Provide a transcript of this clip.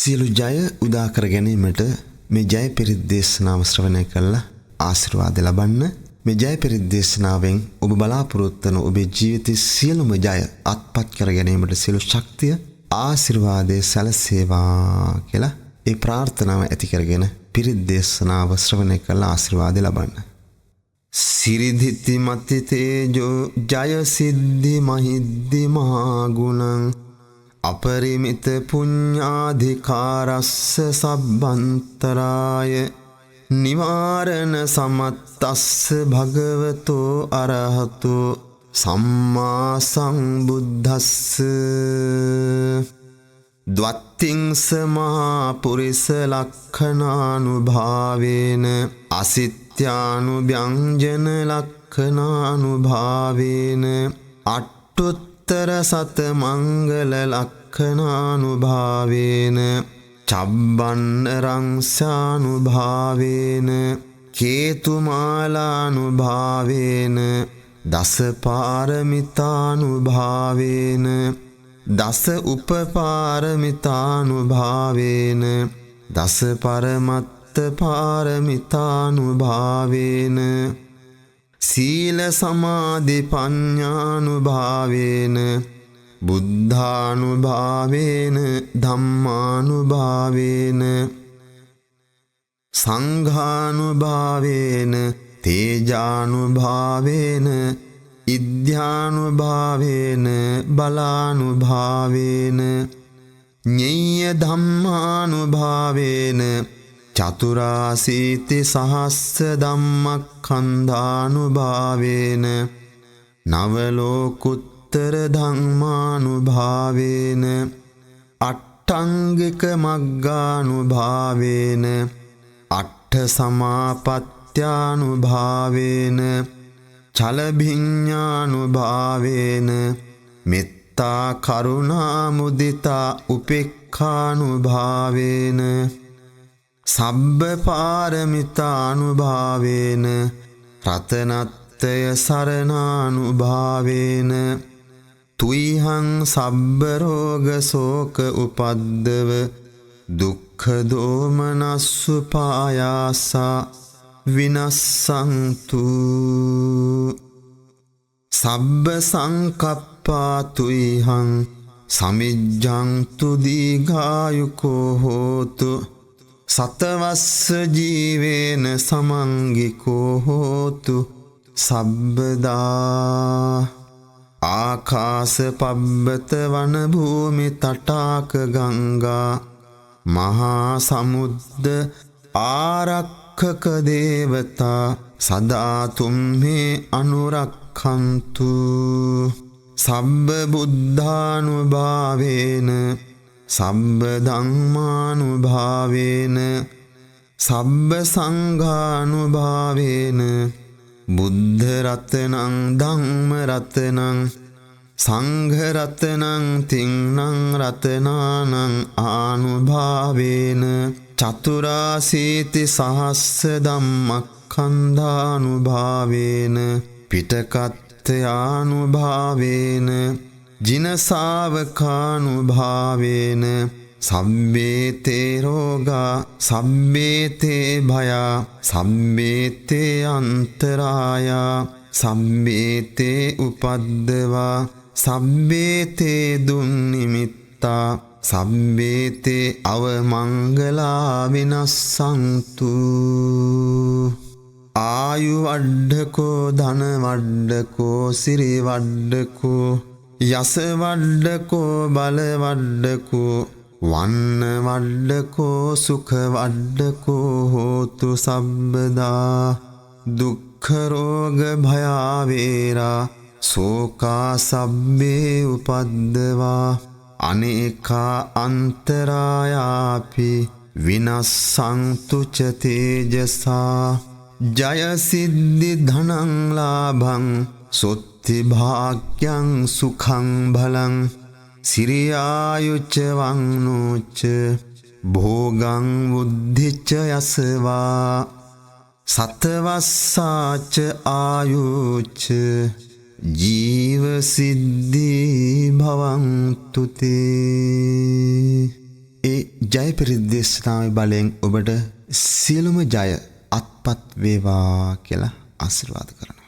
සියලු ජය උදා කර ගැනීමට මේ ජය පිරිත් දේශනාව ශ්‍රවණය කළා ආශිර්වාද ලබන්න. මේ ජය පිරිත් දේශනාවෙන් ඔබ බලාපොරොත්තු වන ඔබේ ජීවිතයේ සියලුම ජය අත්පත් කර ගැනීමට සියලු ශක්තිය ආශිර්වාදයේ සැලසේවා කියලා ඒ ප්‍රාර්ථනාව ඇති කරගෙන පිරිත් දේශනාව ශ්‍රවණය කළා ආශිර්වාද ලබන්න. සිරිධිති මති තේජෝ ජය සිද්ධි මහිද්දි මහා ගුණං අපරිමිත පුඤ්ඤාධිකාරස්ස සබ්බන්තරාය නිවාරණ සමත්තස්ස භගවතෝ අරහතෝ සම්මා සම්බුද්දස්ස ද්වත්තිංස මහා පුරිස ලක්ඛනානුභාවේන අසිත්‍යානුභ්‍යංජන ලක්ඛනානුභාවේන අට්ඨුත්තර සත මංගල ලක්ඛනානුභාවේන චබ්බන්න රංසානුභාවේන කේතුමාලානුභාවේන දස පාරමිතානුභාවේන දස උපපාරමිතානුභාවේන දස පරමත්ත පාරමිතානුභාවේන සීල සමාධි පඤ්ඤානුභාවේන බුද්ධානුභාවේන ධම්මානුභාවේන සංඝානුභාවේන තේජානුභාවේන ඉද්ධානුභාවේන බලානුභාවේන ඤෙය්‍ය ධම්මානුභාවේන චතුරාසීති සහස්ස ධම්මක්ඛන්ධානුභාවේන නවලෝකුත්තර ධම්මානුභාවේන අට්ඨංගික මග්ගානුභාවේන අට්ඨ සමාපත්ත්‍යානුභාවේන චලභිඤ්ඤානුභාවේන මෙත්තා කරුණා මුදිතා උපේක්ඛානුභාවේන සබ්බ පාරමිතානුභාවේන රතනත්තය සරණානුභාවේන තුයිහං සබ්බ රෝග සෝක උපද්දව දුක්ඛ දෝමනස්සු පායාසා විනස්සන්තු සබ්බ සංකප්පා තුයිහං සමිජ්ජන්තු දීඝායුකෝ හෝතු සතවස්ස ජීවේන සමංගිකෝ හෝතු සබ්බදා ආකාස පබ්බත වන භූමි තටාක ගංගා මහා සමුද්ද ආරක්ඛක දේවතා සදා තුම්හි අනුරක්ඛන්තු සබ්බ බුද්ධානුභාවේන සබ්බ ධම්මානුභාවේන සබ්බ සංඝානුභාවේන බුද්ධ රතනං ධම්ම රතනං සංඝ රතනං තින්නං රතනානං ආනුභාවේන චතුරාසීති සහස්ස ධම්මක්ඛන්ධානුභාවේන පිටකත්ථයානුභාවේන ජිනසාවකානුභාවේන සම්මේතේ රෝගා සම්මේතේ භයා සම්මේතේ අන්තරායා සම්මේතේ උපද්දවා සම්මේතේ දුන්නිමිත්තා සම්මේතේ අවමංගලා විනස්සන්තු ආයු වඩ්ඩකෝ ධන වඩ්ඩකෝ සිරි වඩ්ඩකෝ යස වඩ්ඩකෝ බල වඩ්ඩකෝ වන්න වඩ්ඩකෝ සුඛ වඩ්ඩකෝ හෝතු සබ්බදා දුක්ඛ රෝග භයාවේරා සෝකා සබ්බේ උපද්දවා අනේකා අන්තරායාපි විනස්සන්තු ච තේජසා ජය සිද්ධි ධනං ලාභං සොත්ති භාග්‍යං සුඛං බලං සිරියායුච්ච වංනෝච්ච භෝගං බුද්ධිච්ච යසවා සතවස්සාච ආයුච්ච ජීව සිද්ධි භවන්තු තේ ඒ ජය පිරිත් දේශනාවේ බලයෙන් ඔබට සියලුම ජය අත්පත් වේවා කියලා ආශිර්වාද කරනවා.